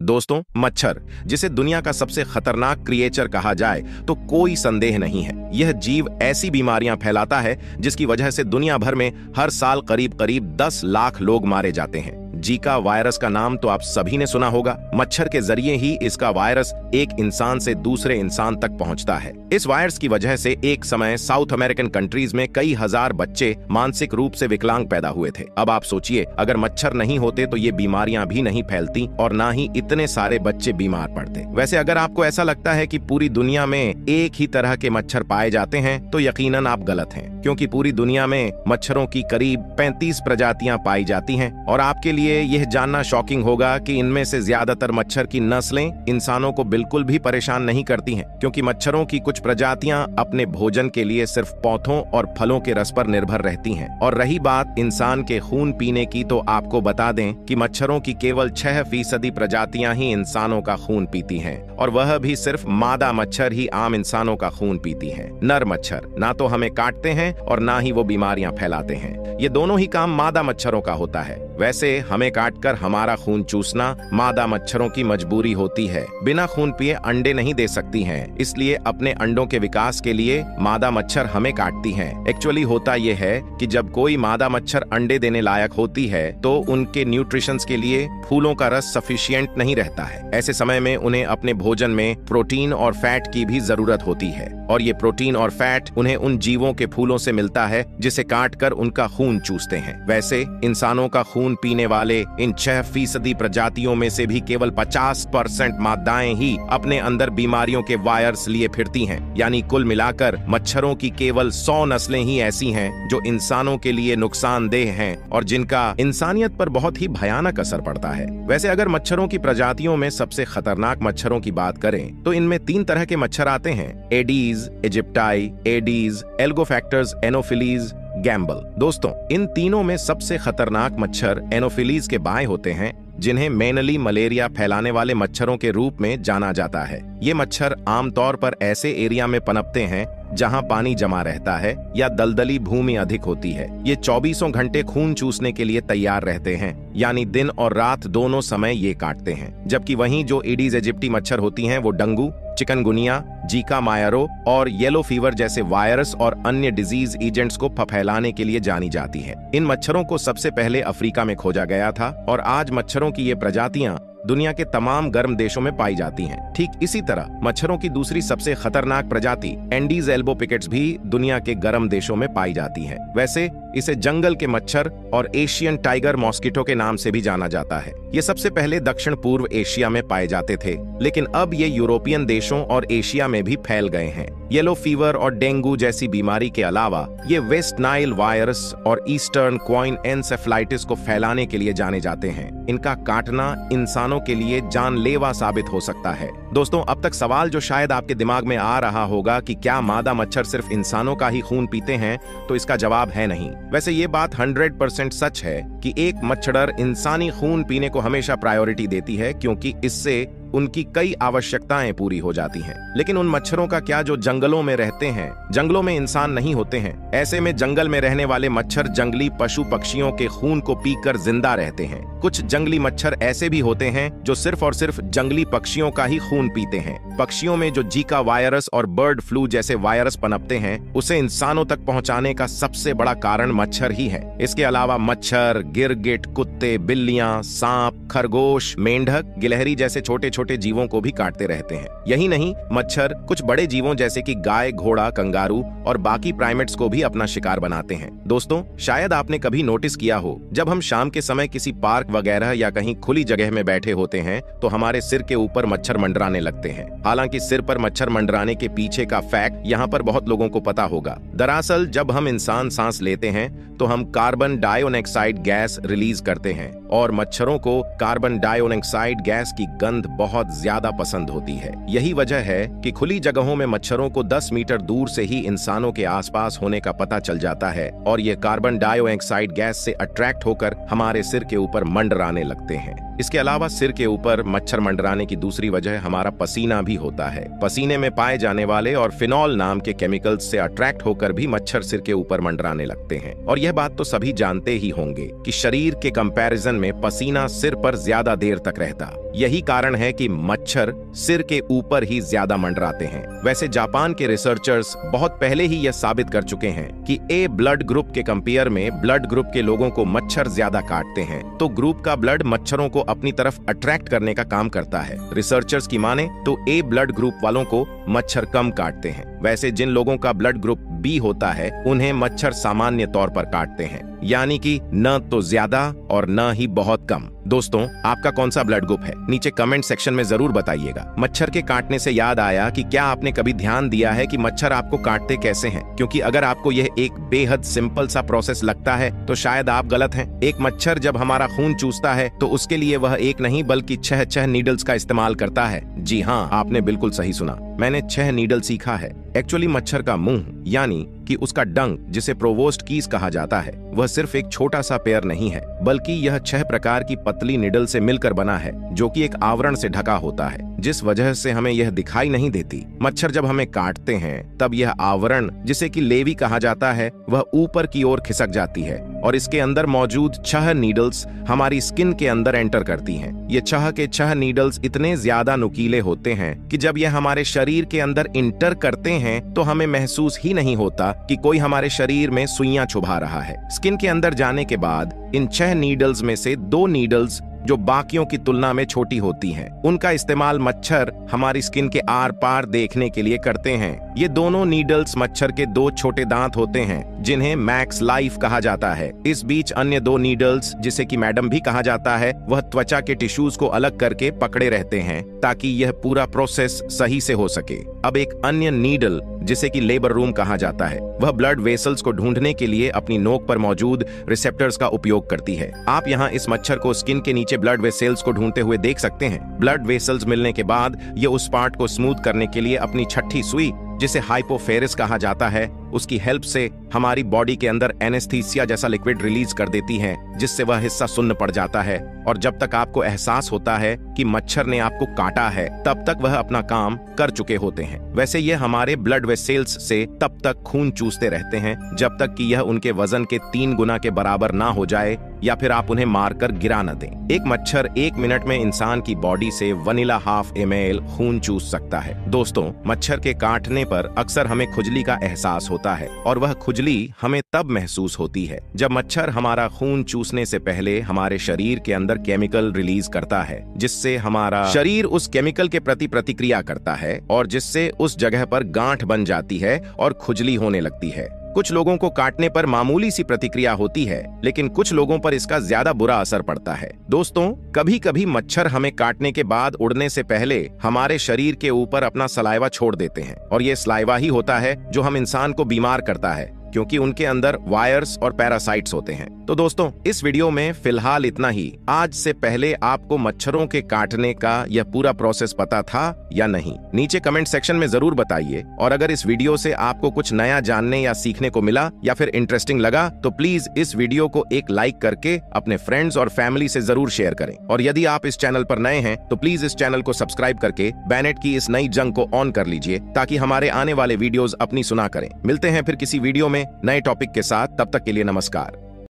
दोस्तों, मच्छर, जिसे दुनिया का सबसे खतरनाक क्रिएचर कहा जाए तो कोई संदेह नहीं है। यह जीव ऐसी बीमारियां फैलाता है जिसकी वजह से दुनिया भर में हर साल करीब करीब 10 लाख लोग मारे जाते हैं। जीका वायरस का नाम तो आप सभी ने सुना होगा। मच्छर के जरिए ही इसका वायरस एक इंसान से दूसरे इंसान तक पहुंचता है। इस वायरस की वजह से एक समय साउथ अमेरिकन कंट्रीज में कई हजार बच्चे मानसिक रूप से विकलांग पैदा हुए थे। अब आप सोचिए, अगर मच्छर नहीं होते तो ये बीमारियां भी नहीं फैलती और ना ही इतने सारे बच्चे बीमार पड़ते। वैसे अगर आपको ऐसा लगता है कि पूरी दुनिया में एक ही तरह के मच्छर पाए जाते हैं तो यकीनन आप गलत हैं, क्योंकि पूरी दुनिया में मच्छरों की करीब 35 प्रजातियां पाई जाती हैं। और आपके लिए यह जानना शॉकिंग होगा कि इनमें से ज्यादातर मच्छर की नस्लें इंसानों को बिल्कुल भी परेशान नहीं करती हैं, क्योंकि मच्छरों की कुछ प्रजातियां अपने भोजन के लिए सिर्फ पौधों और फलों के रस पर निर्भर रहती हैं। और रही बात इंसान के खून पीने की, तो आपको बता दें कि मच्छरों की केवल 6% प्रजातियां ही इंसानों का खून पीती हैं, और वह भी सिर्फ मादा मच्छर ही आम इंसानों का खून पीती हैं। नर मच्छर ना तो हमें काटते हैं और ना ही वो बीमारियां फैलाते हैं। ये दोनों ही काम मादा मच्छरों का होता है। वैसे हमें काटकर हमारा खून चूसना मादा मच्छरों की मजबूरी होती है। बिना खून पिए अंडे नहीं दे सकती हैं, इसलिए अपने अंडों के विकास के लिए मादा मच्छर हमें काटती हैं। एक्चुअली होता यह है कि जब कोई मादा मच्छर अंडे देने लायक होती है तो उनके न्यूट्रिशंस के लिए फूलों का रस सफिशिएंट नहीं रहता है। ऐसे समय में उन्हें अपने भोजन में प्रोटीन और फैट की भी जरूरत होती है, और ये प्रोटीन और फैट उन्हें उन जीवों के फूलों से मिलता है जिसे काटकर उनका खून चूसते हैं। वैसे इंसानों का खून पीने वाले इन 6% प्रजातियों में से भी केवल 50% मादाएं ही अपने अंदर बीमारियों के वायरस लिए फिरती हैं। यानी कुल मिलाकर मच्छरों की केवल 100 नस्लें ही ऐसी हैं जो इंसानों के लिए नुकसानदेह हैं और जिनका इंसानियत पर बहुत ही भयानक असर पड़ता है। वैसे अगर मच्छरों की प्रजातियों में सबसे खतरनाक मच्छरों की बात करें तो इनमें 3 तरह के मच्छर आते हैं: Aedes aegypti, Aedes एल्गोफैक्टर्स, anopheles, Gamble. दोस्तों, इन तीनों में सबसे खतरनाक मच्छर एनोफिलीज के बाएं होते हैं, जिन्हें मेनली मलेरिया फैलाने वाले मच्छरों के रूप में जाना जाता है। ये मच्छर आमतौर पर ऐसे एरिया में पनपते हैं जहां पानी जमा रहता है या दलदली भूमि अधिक होती है। ये 24 घंटे खून चूसने के लिए तैयार रहते हैं, यानी दिन और रात दोनों समय ये काटते हैं। जबकि वहीं जो एडीज इजिप्टी मच्छर होती हैं वो डेंगू, चिकनगुनिया, जीका मायरो और येलो फीवर जैसे वायरस और अन्य डिजीज एजेंट्स को फैलाने के लिए जानी जाती है। इन मच्छरों को सबसे पहले अफ्रीका में खोजा गया था और आज मच्छरों की ये प्रजातियां दुनिया के तमाम गर्म देशों में पाई जाती हैं। ठीक इसी तरह मच्छरों की दूसरी सबसे खतरनाक प्रजाति एंडीज एल्बो पिकेट्स भी दुनिया के गर्म देशों में पाई जाती है। वैसे इसे जंगल के मच्छर और एशियन टाइगर मॉस्किटो के नाम से भी जाना जाता है। ये सबसे पहले दक्षिण पूर्व एशिया में पाए जाते थे, लेकिन अब ये यूरोपियन देशों और एशिया में भी फैल गए हैं। येलो फीवर और डेंगू जैसी बीमारी के अलावा ये वेस्ट नाइल वायरस और ईस्टर्न क्वाइन एनसेफेलाइटिस को फैलाने के लिए जाने जाते हैं। इनका काटना इंसानों के लिए जानलेवा साबित हो सकता है। दोस्तों, अब तक सवाल जो शायद आपके दिमाग में आ रहा होगा कि क्या मादा मच्छर सिर्फ इंसानों का ही खून पीते हैं, तो इसका जवाब है नहीं। वैसे ये बात 100% सच है कि एक मच्छर इंसानी खून पीने को हमेशा प्रायोरिटी देती है, क्योंकि इससे उनकी कई आवश्यकताएं पूरी हो जाती हैं। लेकिन उन मच्छरों का क्या जो जंगलों में रहते हैं? जंगलों में इंसान नहीं होते हैं। ऐसे में जंगल में रहने वाले मच्छर जंगली पशु पक्षियों के खून को पीकर जिंदा रहते हैं। कुछ जंगली मच्छर ऐसे भी होते हैं जो सिर्फ और सिर्फ जंगली पक्षियों का ही खून पीते हैं। पक्षियों में जो जीका वायरस और बर्ड फ्लू जैसे वायरस पनपते हैं, उसे इंसानों तक पहुंचाने का सबसे बड़ा कारण मच्छर ही है। इसके अलावा मच्छर, गिरगिट, कुत्ते, बिल्लियां, सांप, खरगोश, मेंढक, गिलहरी जैसे छोटे छोटे जीवों को भी काटते रहते हैं। यही नहीं, मच्छर कुछ बड़े जीवों जैसे कि गाय, घोड़ा, कंगारू और बाकी प्राइमेट्स को भी अपना शिकार बनाते हैं। दोस्तों, शायद आपने कभी नोटिस किया हो, जब हम शाम के समय किसी पार्क वगैरह या कहीं खुली जगह में बैठे होते हैं तो हमारे सिर के ऊपर मच्छर मंडराने लगते हैं। हालांकि सिर पर मच्छर मंडराने के पीछे का फैक्ट यहाँ पर बहुत लोगों को पता होगा। दरअसल जब हम इंसान सांस लेते हैं तो हम कार्बन डाइऑक्साइड गैस रिलीज करते हैं, और मच्छरों को कार्बन डाइऑक्साइड गैस की गंध बहुत ज्यादा पसंद होती है। यही वजह है कि खुली जगहों में मच्छरों को 10 मीटर दूर से ही इंसानों के आसपास होने का पता चल जाता है, और ये कार्बन डाइऑक्साइड गैस से अट्रैक्ट होकर हमारे सिर के ऊपर मंडराने लगते हैं। इसके अलावा सिर के ऊपर मच्छर मंडराने की दूसरी वजह हमारा पसीना भी भी होता है। पसीने में पाए जाने वाले और फिनॉल नाम के केमिकल्स से अट्रैक्ट होकर भी मच्छर सिर के ऊपर मंडराने लगते हैं। और यह बात तो सभी जानते ही होंगे कि शरीर के कंपैरिजन में पसीना सिर पर ज्यादा देर तक रहता। यही कारण है कि मच्छर सिर के ऊपर ही ज्यादा मंडराते हैं। वैसे जापान के रिसर्चर्स बहुत पहले ही यह साबित कर चुके हैं कि ए ब्लड ग्रुप के कंपेयर में ब्लड ग्रुप के लोगों को मच्छर ज्यादा काटते हैं, तो ग्रुप का ब्लड मच्छरों को अपनी तरफ अट्रैक्ट करने का काम करता है। रिसर्चर्स की माने तो ए ब्लड ग्रुप वालों को मच्छर कम काटते हैं। वैसे जिन लोगों का ब्लड ग्रुप बी होता है उन्हें मच्छर सामान्य तौर पर काटते हैं, यानी कि न तो ज्यादा और न ही बहुत कम। दोस्तों, आपका कौन सा ब्लड ग्रुप है? नीचे कमेंट सेक्शन में जरूर बताइएगा। मच्छर के काटने से याद आया कि क्या आपने कभी ध्यान दिया है कि मच्छर आपको काटते कैसे हैं? क्योंकि अगर आपको यह एक बेहद सिंपल सा प्रोसेस लगता है तो शायद आप गलत हैं। एक मच्छर जब हमारा खून चूसता है तो उसके लिए वह एक नहीं बल्कि 6 नीडल्स का इस्तेमाल करता है। जी हाँ, आपने बिल्कुल सही सुना, मैंने 6 नीडल सीखा है। एक्चुअली मच्छर का मुंह यानी कि उसका डंक, जिसे प्रोवोस्ट कीज कहा जाता है, वह सिर्फ एक छोटा सा पेयर नहीं है, बल्कि यह 6 प्रकार की पतली निडल से मिलकर बना है, जो कि एक आवरण से ढका होता है, जिस वजह से हमें यह दिखाई नहीं देती। मच्छर जब हमें काटते हैं तब यह आवरण, जिसे कि लेवी कहा जाता है, वह ऊपर की ओर खिसक जाती है और इसके अंदर मौजूद 6 नीडल्स हमारी स्किन के अंदर एंटर करती हैं। ये 6 के 6 नीडल्स इतने ज्यादा नुकीले होते हैं कि जब यह हमारे शरीर के अंदर इंटर करते हैं तो हमें महसूस ही नहीं होता कि कोई हमारे शरीर में सुइयां चुभा रहा है। स्किन के अंदर जाने के बाद इन 6 नीडल्स में से 2 नीडल्स जो बाकियों की तुलना में छोटी होती हैं, उनका इस्तेमाल मच्छर हमारी स्किन के आर पार देखने के लिए करते हैं। ये दोनों नीडल्स मच्छर के 2 छोटे दांत होते हैं, जिन्हें मैक्स लाइफ कहा जाता है। इस बीच अन्य 2 नीडल्स, जिसे कि मैडम भी कहा जाता है, वह त्वचा के टिश्यूज को अलग करके पकड़े रहते हैं ताकि यह पूरा प्रोसेस सही से हो सके। अब एक अन्य नीडल, जिसे कि लेबर रूम कहा जाता है, वह ब्लड वेसल्स को ढूंढने के लिए अपनी नोक पर मौजूद रिसेप्टर्स का उपयोग करती है। आप यहाँ इस मच्छर को स्किन के नीचे ब्लड वेसल्स को ढूंढते हुए देख सकते हैं। ब्लड वेसल्स मिलने के बाद ये उस पार्ट को स्मूथ करने के लिए अपनी 6ठी सुई, जिसे हाइपोफेरिस कहा जाता है, उसकी हेल्प से हमारी बॉडी के अंदर एनेस्थीसिया जैसा लिक्विड रिलीज कर देती है, जिससे वह हिस्सा सुन्न पड़ जाता है। और जब तक आपको एहसास होता है कि मच्छर ने आपको काटा है, तब तक वह अपना काम कर चुके होते हैं। वैसे ये हमारे ब्लड वेसल्स से तब तक खून चूसते रहते हैं जब तक कि यह उनके वजन के 3 गुना के बराबर ना हो जाए या फिर आप उन्हें मारकर गिरा न दें। एक मच्छर 1 मिनट में इंसान की बॉडी से वनीला 1/2 ml खून चूस सकता है। दोस्तों, मच्छर के काटने पर अक्सर हमें खुजली का एहसास होता है और वह खुजली हमें तब महसूस होती है जब मच्छर हमारा खून चूसने से पहले हमारे शरीर के अंदर केमिकल रिलीज करता है, जिससे हमारा शरीर उस केमिकल के प्रति प्रतिक्रिया करता है और जिससे उस जगह पर गांठ बन जाती है और खुजली होने लगती है। कुछ लोगों को काटने पर मामूली सी प्रतिक्रिया होती है, लेकिन कुछ लोगों पर इसका ज्यादा बुरा असर पड़ता है। दोस्तों, कभी कभी मच्छर हमें काटने के बाद उड़ने से पहले हमारे शरीर के ऊपर अपना सलाइवा छोड़ देते हैं और ये सलाइवा ही होता है जो हम इंसान को बीमार करता है, क्योंकि उनके अंदर वायरस और पैरासाइट्स होते हैं। तो दोस्तों, इस वीडियो में फिलहाल इतना ही। आज से पहले आपको मच्छरों के काटने का यह पूरा प्रोसेस पता था या नहीं? नीचे कमेंट सेक्शन में जरूर बताइए। और अगर इस वीडियो से आपको कुछ नया जानने या सीखने को मिला या फिर इंटरेस्टिंग लगा तो प्लीज इस वीडियो को एक लाइक करके अपने फ्रेंड्स और फैमिली से जरूर शेयर करें। और यदि आप इस चैनल पर नए हैं तो प्लीज इस चैनल को सब्सक्राइब करके बैनेट की इस नई जंग को ऑन कर लीजिए, ताकि हमारे आने वाले वीडियोस अपनी सुना करें। मिलते हैं फिर किसी वीडियो में नए टॉपिक के साथ। तब तक के लिए नमस्कार।